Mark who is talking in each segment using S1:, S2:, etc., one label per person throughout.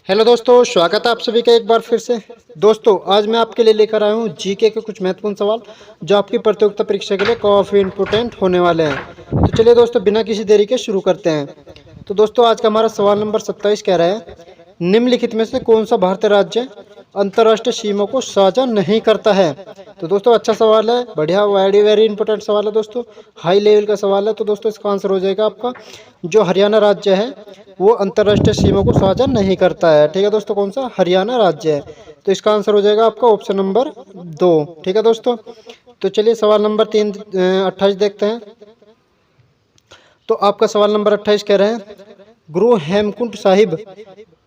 S1: Hello दोस्तों, स्वागत है आप सभी का एक बार फिर से। दोस्तों, आज मैं आपके लिए लेकर आया हूँ जीके के कुछ महत्वपूर्ण सवाल जो आपकी प्रतियोगिता परीक्षा के लिए काफ़ी इम्पोर्टेंट होने वाले हैं। तो चलिए दोस्तों, बिना किसी देरी के शुरू करते हैं। तो दोस्तों, आज का हमारा सवाल नंबर 27 कह रहा है, निम्नलिखित में से कौन सा भारतीय राज्य अंतर्राष्ट्रीय सीमा को साझा नहीं करता है। तो दोस्तों, अच्छा सवाल है, बढ़िया, वेरी वेरी इंपॉर्टेंट सवाल है दोस्तों, हाई लेवल का सवाल है। तो दोस्तों, इसका आंसर हो जाएगा आपका जो हरियाणा राज्य है वो अंतर्राष्ट्रीय सीमा को साझा नहीं करता है। ठीक है दोस्तों, कौन सा? हरियाणा राज्य है। तो इसका आंसर हो जाएगा आपका ऑप्शन नंबर 2। ठीक है दोस्तों, तो चलिए सवाल नंबर 28 देखते हैं। तो आपका सवाल नंबर 28 कह रहे हैं, गुरु हेमकुंड साहिब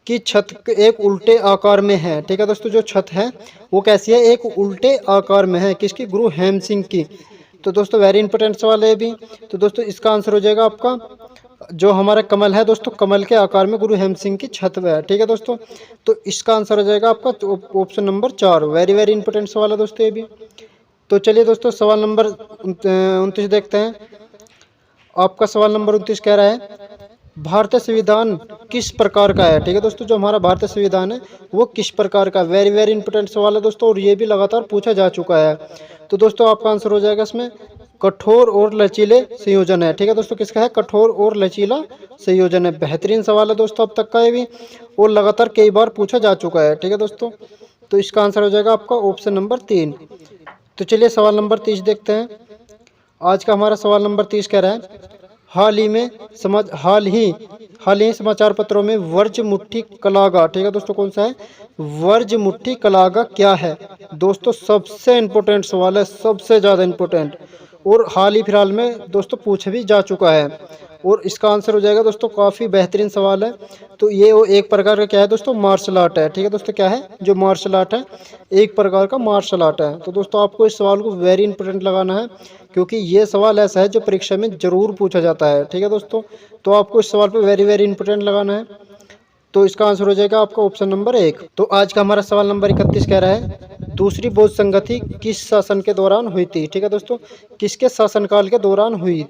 S1: की छत एक उल्टे आकार में है। ठीक है दोस्तों, जो छत है वो कैसी है? एक उल्टे आकार में है। किसकी? गुरु हेम सिंह की। तो दोस्तों, वेरी इंपॉर्टेंट सवाल है भी। तो दोस्तों, इसका आंसर हो जाएगा आपका जो हमारा कमल है दोस्तों, कमल के आकार में गुरु हेम सिंह की छत है। ठीक है दोस्तों, तो इसका आंसर हो जाएगा आपका option number 4। Very very important सवाल है दोस्तों ये भी। तो चलिए दोस्तों, सवाल नंबर 29 देखते हैं। आपका सवाल नंबर 29 कह रहा है, भारतीय संविधान किस प्रकार का है। ठीक है दोस्तों, जो हमारा भारतीय संविधान है वो किस प्रकार का? वेरी वेरी इंपॉर्टेंट सवाल है दोस्तों, और ये भी लगातार पूछा जा चुका है। तो दोस्तों, आपका आंसर हो जाएगा इसमें कठोर और लचीले संयोजन है। ठीक है दोस्तों, किसका है? कठोर और लचीला संयोजन है। बेहतरीन सवाल है दोस्तों अब तक का ये भी, और लगातार कई बार पूछा जा चुका है। ठीक है दोस्तों, तो इसका आंसर हो जाएगा आपका ऑप्शन नंबर 3। तो चलिए सवाल नंबर 30 देखते हैं। आज का हमारा सवाल नंबर 30 कह रहा है, हाल ही समाचार पत्रों में वर्ज मुट्ठी कलागा। ठीक है दोस्तों, कौन सा है? वर्ज मुट्ठी कलागा क्या है? दोस्तों, सबसे इंपॉर्टेंट सवाल है, सबसे ज़्यादा इंपॉर्टेंट, और हाल ही फिलहाल में दोस्तों पूछा भी जा चुका है। और इसका आंसर हो जाएगा दोस्तों, काफ़ी बेहतरीन सवाल है। तो ये वो एक प्रकार का क्या है दोस्तों? मार्शल आर्ट है। ठीक है दोस्तों, क्या है? जो मार्शल आर्ट है, एक प्रकार का मार्शल आर्ट है। तो दोस्तों, आपको इस सवाल को वेरी इंपॉर्टेंट लगाना है, क्योंकि ये सवाल ऐसा है जो परीक्षा में जरूर पूछा जाता है। ठीक है दोस्तों, तो आपको इस सवाल पर वेरी वेरी इंपॉर्टेंट लगाना है। तो इसका आंसर हो जाएगा आपका ऑप्शन नंबर 1। तो आज का हमारा सवाल नंबर 31 कह रहा है, दूसरी बौद्ध संगति किस शासन के दौरान हुई थी। ठीक है दोस्तों, किसके शासनकाल के दौरान हुई?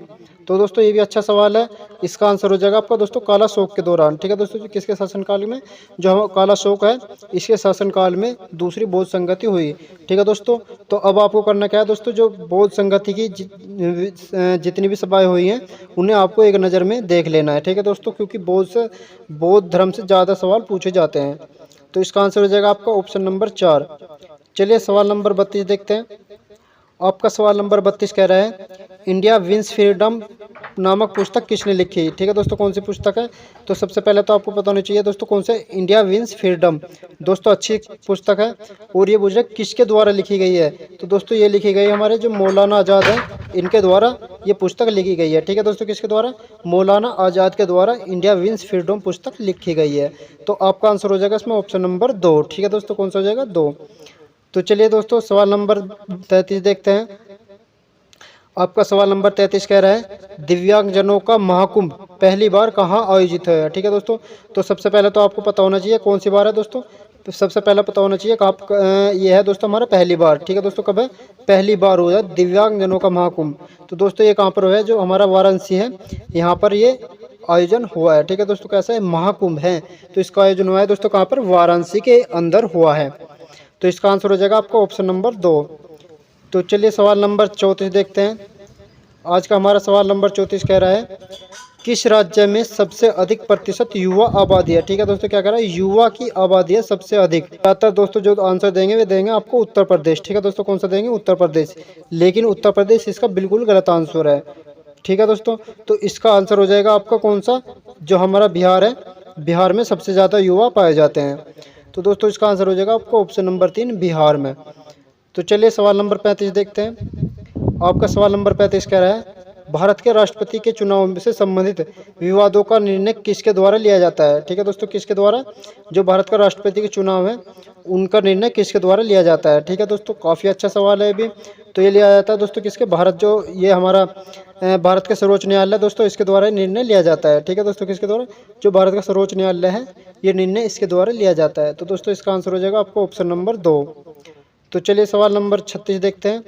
S1: तो दोस्तों, ये भी अच्छा सवाल है। इसका आंसर हो जाएगा आपका दोस्तों काला अशोक के दौरान। ठीक है दोस्तों, किसके शासनकाल में? जो हम काला अशोक है, इसके शासनकाल में दूसरी बौद्ध संगति हुई। ठीक है दोस्तों, तो अब आपको करना क्या है दोस्तों, जो बौद्ध संगति की जितनी भी सभाएं हुई हैं उन्हें आपको एक नज़र में देख लेना है। ठीक है दोस्तों, क्योंकि बौद्ध धर्म से ज़्यादा सवाल पूछे जाते हैं। तो इसका आंसर हो जाएगा आपका ऑप्शन नंबर 4। चलिए सवाल नंबर 32 देखते हैं। आपका सवाल नंबर 32 कह रहा है, इंडिया विंस फ्रीडम नामक पुस्तक किसने लिखी? ठीक है दोस्तों, कौन सी पुस्तक है? तो सबसे पहले तो आपको पता होना चाहिए दोस्तों, कौन सा? India wins freedom. दोस्तों, अच्छी पुस्तक है, और ये पूछ रहे किसके द्वारा लिखी गई है। तो दोस्तों, ये लिखी गई है हमारे जो मौलाना आज़ाद है, इनके द्वारा ये पुस्तक लिखी गई है। ठीक है दोस्तों, किसके द्वारा? मौलाना आज़ाद के द्वारा इंडिया विंस फ्रीडम पुस्तक लिखी गई है। तो आपका आंसर हो जाएगा इसमें ऑप्शन नंबर 2। ठीक है दोस्तों, कौन सा हो जाएगा? 2। तो चलिए दोस्तों, सवाल नंबर 33 देखते हैं। आपका सवाल नंबर 33 कह रहा है, दिव्यांगजनों का महाकुंभ पहली बार कहाँ आयोजित है। ठीक है दोस्तों, तो सबसे पहले तो आपको पता होना चाहिए कौन सी बार है दोस्तों। तो सबसे पहले पता होना चाहिए कब ये है दोस्तों हमारा पहली बार। ठीक है दोस्तों, कब है? पहली बार हुआ है दिव्यांगजनों का महाकुंभ। तो दोस्तों, ये कहाँ पर हुआ है? जो हमारा वाराणसी है, यहाँ पर ये आयोजन हुआ है। ठीक है दोस्तों, कैसा है? महाकुंभ है। तो इसका आयोजन हुआ है दोस्तों कहाँ पर? वाराणसी के अंदर हुआ है। तो इसका आंसर हो जाएगा आपका ऑप्शन नंबर 2। तो चलिए सवाल नंबर 34 देखते हैं। आज का हमारा सवाल नंबर 34 कह रहा है, किस राज्य में सबसे अधिक प्रतिशत युवा आबादी है। ठीक है दोस्तों, क्या कह रहा है? युवा की आबादी है सबसे अधिक। ज़्यादातर दोस्तों जो आंसर देंगे वे देंगे आपको उत्तर प्रदेश। ठीक है दोस्तों, कौन सा देंगे? उत्तर प्रदेश। लेकिन उत्तर प्रदेश इसका बिल्कुल गलत आंसर है। ठीक है दोस्तों, तो इसका आंसर हो जाएगा आपका कौन सा? जो हमारा बिहार है, बिहार में सबसे ज़्यादा युवा पाए जाते हैं। तो दोस्तों, इसका आंसर हो जाएगा आपको ऑप्शन नंबर 3, बिहार में। तो चलिए सवाल नंबर 35 देखते हैं। आपका सवाल नंबर 35 कह रहा है, भारत के राष्ट्रपति के चुनाव से संबंधित विवादों का निर्णय किसके द्वारा लिया जाता है। ठीक है दोस्तों, किसके द्वारा? जो भारत का राष्ट्रपति के चुनाव है उनका निर्णय किसके द्वारा लिया जाता है। ठीक है दोस्तों, काफ़ी अच्छा सवाल है भी। तो ये लिया जाता है दोस्तों किसके? भारत, जो ये हमारा भारत के सर्वोच्च न्यायालय दोस्तों, इसके द्वारा निर्णय लिया जाता है। ठीक है दोस्तों, किसके द्वारा? जो भारत का सर्वोच्च न्यायालय है, ये निर्णय इसके द्वारा लिया जाता है। तो दोस्तों, इसका आंसर हो जाएगा आपको ऑप्शन नंबर 2। तो चलिए सवाल नंबर 36 देखते हैं।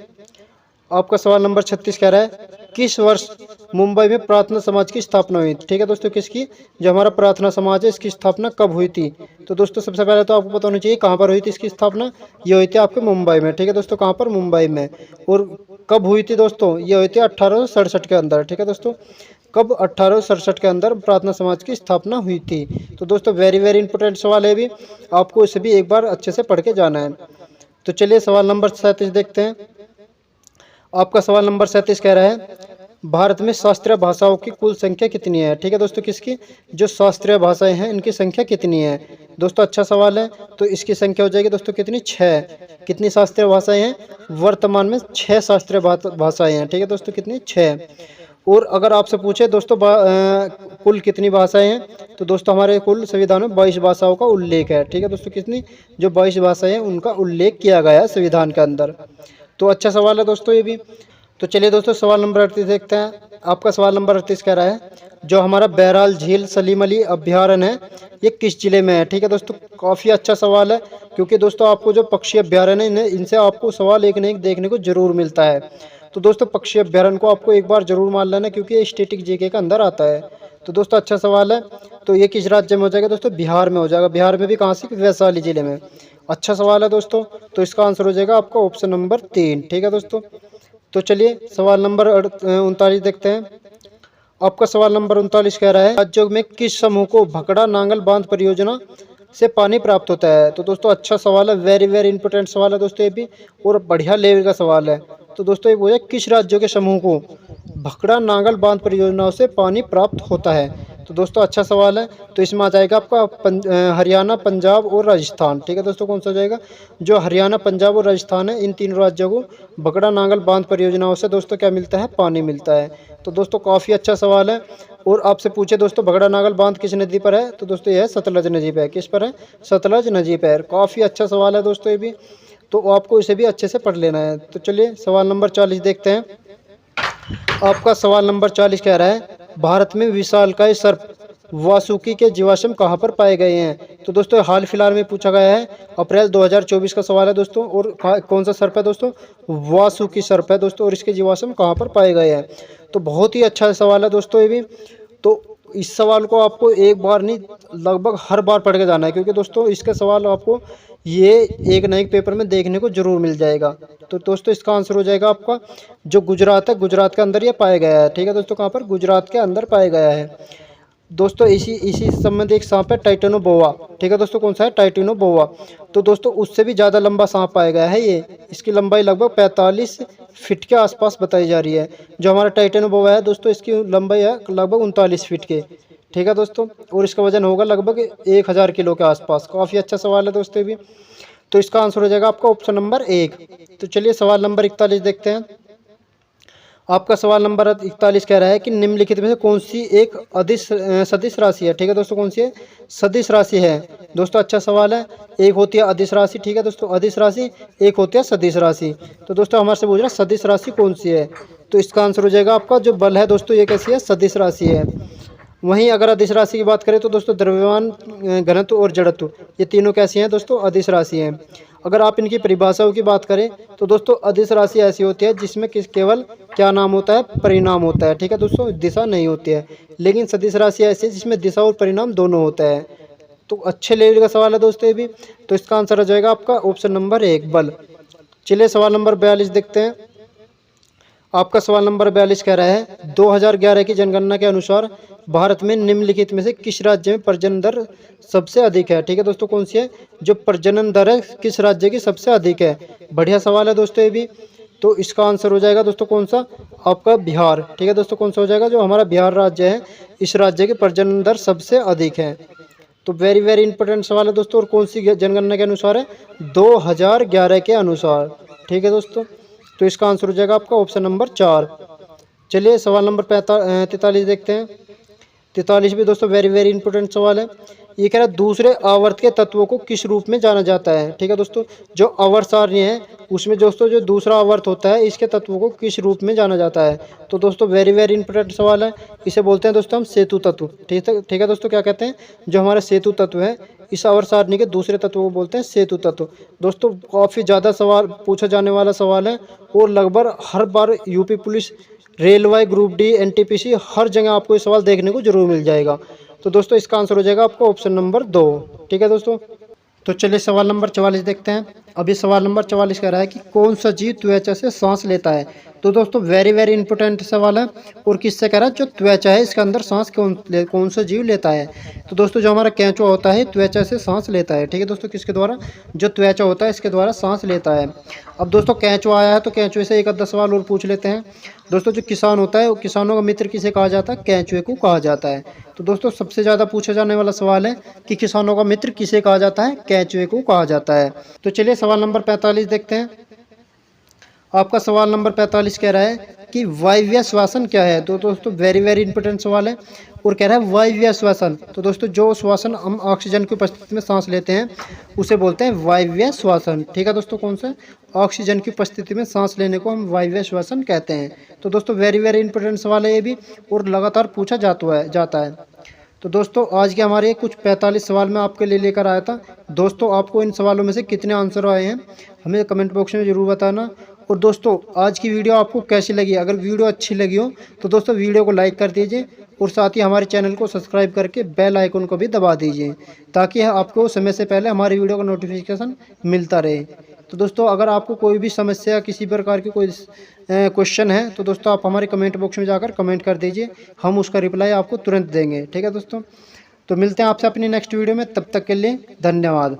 S1: आपका सवाल नंबर 36 कह रहा है किस वर्ष मुंबई में प्रार्थना समाज की स्थापना हुई थी। ठीक है दोस्तों, किसकी, जो हमारा प्रार्थना समाज है इसकी स्थापना कब हुई थी। तो दोस्तों सबसे पहले तो आपको पता होना चाहिए कहाँ पर हुई थी इसकी स्थापना। ये हुई थी आपके मुंबई में। ठीक है दोस्तों, कहाँ पर, मुंबई में। और कब हुई थी दोस्तों, ये हुई थी 1867 के अंदर। ठीक है दोस्तों, कब, 1867 के अंदर प्रार्थना समाज की स्थापना हुई थी। तो दोस्तों वेरी वेरी इंपॉर्टेंट सवाल है, भी आपको इसे भी एक बार अच्छे से पढ़ के जाना है। तो चलिए सवाल नंबर 37 देखते हैं। आपका सवाल नंबर 37 कह रहा है भारत में शास्त्रीय भाषाओं की कुल संख्या कितनी है। ठीक है दोस्तों, किसकी, जो शास्त्रीय भाषाएं हैं इनकी संख्या कितनी है। दोस्तों अच्छा सवाल है। तो इसकी संख्या हो जाएगी दोस्तों कितनी, 6। कितनी शास्त्रीय भाषाएं हैं, वर्तमान में 6 शास्त्रीय भाषाएं हैं। ठीक है दोस्तों, कितनी, 6। और अगर आपसे पूछे दोस्तों कुल कितनी भाषाएं हैं, तो दोस्तों हमारे कुल संविधान में 22 भाषाओं का उल्लेख है। ठीक है दोस्तों, कितनी, जो 22 भाषाएं हैं उनका उल्लेख किया गया है संविधान के अंदर। तो अच्छा सवाल है दोस्तों ये भी। तो चलिए दोस्तों सवाल नंबर 38 देखते हैं। आपका सवाल नंबर 38 कह रहा है जो हमारा बहरहाल झील सलीम अली अभ्यारण्य है ये किस जिले में है। ठीक है दोस्तों, काफ़ी अच्छा सवाल है, क्योंकि दोस्तों आपको जो पक्षी अभ्यारण्य है इनसे आपको सवाल एक न एक देखने को जरूर मिलता है। तो दोस्तों पक्षी अभ्यारण्य को आपको एक बार जरूर मान लेना, क्योंकि ये स्टैटिक जीके के अंदर आता है। तो दोस्तों अच्छा सवाल है। तो ये किस राज्य में हो जाएगा दोस्तों, बिहार में हो जाएगा। बिहार में भी कहाँ से, वैशाली जिले में। अच्छा सवाल है दोस्तों। तो इसका आंसर हो जाएगा आपका ऑप्शन नंबर 3। ठीक है दोस्तों। तो चलिए सवाल नंबर 39 देखते हैं। आपका सवाल नंबर 39 कह रहा है राज्यों में किस समूह को भकड़ा नांगल बांध परियोजना से पानी प्राप्त होता है। तो दोस्तों अच्छा सवाल है, वेरी वेरी इंपॉर्टेंट सवाल है दोस्तों ये भी, और बढ़िया लेवल का सवाल है। तो दोस्तों ये बोले किस राज्यों के समूह को भकड़ा नांगल बांध परियोजनाओं से पानी प्राप्त होता है। तो दोस्तों अच्छा सवाल है। तो इसमें आ जाएगा आपका हरियाणा, पंजाब और राजस्थान। ठीक है दोस्तों, कौन सा हो जाएगा, जो हरियाणा, पंजाब और राजस्थान है इन तीनों राज्यों को भकड़ा नांगल बांध परियोजनाओं से दोस्तों क्या मिलता है, पानी मिलता है। तो दोस्तों काफ़ी अच्छा सवाल है। और आपसे पूछे दोस्तों भगड़ा नांगल बांध किस नदी पर है, तो दोस्तों यह है सतलज नदी पर है। किस पर है, सतलज नदी पर। काफ़ी अच्छा सवाल है दोस्तों ये भी, तो आपको इसे भी अच्छे से पढ़ लेना है। तो चलिए सवाल नंबर 40 देखते हैं। आपका सवाल नंबर 40 कह रहा है भारत में विशालकाय सर्प वासुकी के जीवाश्म कहाँ पर पाए गए हैं। तो दोस्तों हाल फिलहाल में पूछा गया है, अप्रैल 2024 का सवाल है दोस्तों। और कौन सा सर्प है दोस्तों, वासुकी सर्प है दोस्तों। और इसके जीवाश्म कहाँ पर पाए गए हैं। तो बहुत ही अच्छा सवाल है दोस्तों ये भी। तो इस सवाल को आपको एक बार नहीं लगभग हर बार पढ़ के जाना है, क्योंकि दोस्तों इसका सवाल आपको ये एक न एक पेपर में देखने को जरूर मिल जाएगा। तो दोस्तों इसका आंसर हो जाएगा आपका जो गुजरात है, गुजरात के अंदर ये पाया गया है। ठीक है दोस्तों, कहाँ पर, गुजरात के अंदर पाया गया है दोस्तों। इसी संबंध एक सांप है टाइटेनोबोआ। ठीक है दोस्तों, कौन सा है, टाइटेनोबोआ। तो दोस्तों उससे भी ज़्यादा लंबा सांप पाया गया है ये। इसकी लंबाई लगभग 45 फीट के आसपास बताई जा रही है। जो हमारा टाइटेनोबोआ है दोस्तों इसकी लंबाई है लगभग 39 फीट के। ठीक है दोस्तों, और इसका वजन होगा लगभग 1000 किलो के आसपास। काफ़ी अच्छा सवाल है दोस्तों भी। तो इसका आंसर हो जाएगा आपका ऑप्शन नंबर 1। तो चलिए सवाल नंबर 41 देखते हैं। आपका सवाल नंबर 41 कह रहा है कि निम्नलिखित में से कौन सी एक सदिश राशि है। ठीक है दोस्तों, कौन सी है, सदिश राशि है दोस्तों। अच्छा सवाल है। एक होती है अदिश राशि, ठीक है दोस्तों, अदिश राशि। एक होती है सदिश राशि। तो दोस्तों हमारे से पूछ रहा है सदिश राशि कौन सी है। तो इसका आंसर हो जाएगा आपका जो बल है दोस्तों ये कैसी है, सदिश राशि है। वहीं अगर अदिश राशि की बात करें तो दोस्तों द्रव्यमान, घनत्व और जड़त्व ये तीनों कैसी हैं दोस्तों, अदिश राशि हैं। अगर आप इनकी परिभाषाओं की बात करें तो दोस्तों अदिश राशि ऐसी होती है जिसमें केवल क्या नाम होता है, परिणाम होता है। ठीक है दोस्तों, दिशा नहीं होती है। लेकिन सदिश राशि ऐसी है जिसमें दिशा और परिणाम दोनों होता है। तो अच्छे लेवल का सवाल है दोस्तों ये भी। तो इसका आंसर हो जाएगा आपका ऑप्शन नंबर 1 बल। चलिए सवाल नंबर 42 देखते हैं। आपका सवाल नंबर 42 कह रहा है 2011 की जनगणना के अनुसार भारत में निम्नलिखित में से किस राज्य में प्रजनन दर सबसे अधिक है। ठीक है दोस्तों, कौन सी है, जो प्रजनन दर है किस राज्य की सबसे अधिक है। बढ़िया सवाल है दोस्तों ये भी। तो इसका आंसर हो जाएगा दोस्तों कौन सा, आपका बिहार। ठीक है दोस्तों, कौन सा हो जाएगा, जो हमारा बिहार राज्य है इस राज्य की प्रजनन दर सबसे अधिक है। तो वेरी वेरी इंपॉर्टेंट सवाल है दोस्तों। और कौन सी जनगणना के अनुसार है, 2011 के अनुसार। ठीक है दोस्तों, तो इसका आंसर हो जाएगा आपका ऑप्शन नंबर 4। चलिए सवाल नंबर 43 देखते हैं। 43 भी दोस्तों वेरी वेरी इंपॉर्टेंट सवाल है। ये कह रहा है दूसरे आवर्त के तत्वों को किस रूप में जाना जाता है। ठीक है दोस्तों, जो आवर्त सारणी है उसमें दोस्तों जो दूसरा आवर्त होता है इसके तत्वों को किस रूप में जाना जाता है। तो दोस्तों वेरी वेरी इंपॉर्टेंट सवाल है। इसे बोलते हैं दोस्तों हम सेतु तत्व। ठीक है दोस्तों, क्या कहते हैं, जो हमारा सेतु तत्व है इस आवर्त सारणी के दूसरे तत्व को बोलते हैं सेतु तत्व। दोस्तों काफ़ी ज़्यादा सवाल पूछा जाने वाला सवाल है और लगभग हर बार UP police, railway, group D, NTPC हर जगह आपको ये सवाल देखने को जरूर मिल जाएगा। तो दोस्तों इसका आंसर हो जाएगा आपको ऑप्शन नंबर 2। ठीक है दोस्तों, तो चलिए सवाल नंबर 44 देखते हैं। अभी सवाल नंबर 44 कह रहा है कि कौन सा जीव त्वचा से सांस लेता है। तो दोस्तों वेरी वेरी इंपॉर्टेंट सवाल है और किससे कह रहा है, जो त्वचा है इसके अंदर सांस कौन सा जीव लेता है। तो दोस्तों जो हमारा केंचुआ होता है त्वचा से सांस लेता है। ठीक है दोस्तों, किसके द्वारा, जो त्वचा होता है इसके द्वारा सांस लेता है। अब दोस्तों केंचुआ आया है तो केंचुए से एक आधा सवाल और पूछ लेते हैं। दोस्तों जो किसान होता है वो किसानों का मित्र किसे कहा जाता है, केंचुए को कहा जाता है। तो दोस्तों सबसे ज़्यादा पूछा जाने वाला सवाल है कि किसानों का मित्र किसे कहा जाता है, केंचुए को कहा जाता है। तो चलिए सवाल नंबर 45 देखते हैं। आपका सवाल नंबर 45 कह रहा है कि वायव्य श्वसन क्या है। तो दोस्तों वेरी वेरी इंपॉर्टेंट सवाल है और कह रहा है वायव्य श्वसन। तो दोस्तों जो श्वसन हम ऑक्सीजन की उपस्थिति में सांस लेते हैं उसे बोलते हैं वायव्य श्वसन। ठीक है दोस्तों, कौन सा, ऑक्सीजन की उपस्थिति में सांस लेने को हम वायव्य श्वसन कहते हैं। तो दोस्तों वेरी वेरी इंपॉर्टेंट सवाल है ये भी और लगातार पूछा जाता है। तो दोस्तों आज के हमारे कुछ 45 सवाल मैं आपके लिए लेकर आया था। दोस्तों आपको इन सवालों में से कितने आंसर आए हैं हमें कमेंट बॉक्स में ज़रूर बताना। और दोस्तों आज की वीडियो आपको कैसी लगी, अगर वीडियो अच्छी लगी हो तो दोस्तों वीडियो को लाइक कर दीजिए और साथ ही हमारे चैनल को सब्सक्राइब करके बेल आइकन को भी दबा दीजिए ताकि आपको समय से पहले हमारी वीडियो का नोटिफिकेशन मिलता रहे। तो दोस्तों अगर आपको कोई भी समस्या, किसी प्रकार की कोई क्वेश्चन है तो दोस्तों आप हमारे कमेंट बॉक्स में जाकर कमेंट कर दीजिए, हम उसका रिप्लाई आपको तुरंत देंगे। ठीक है दोस्तों, तो मिलते हैं आपसे अपनी नेक्स्ट वीडियो में, तब तक के लिए धन्यवाद।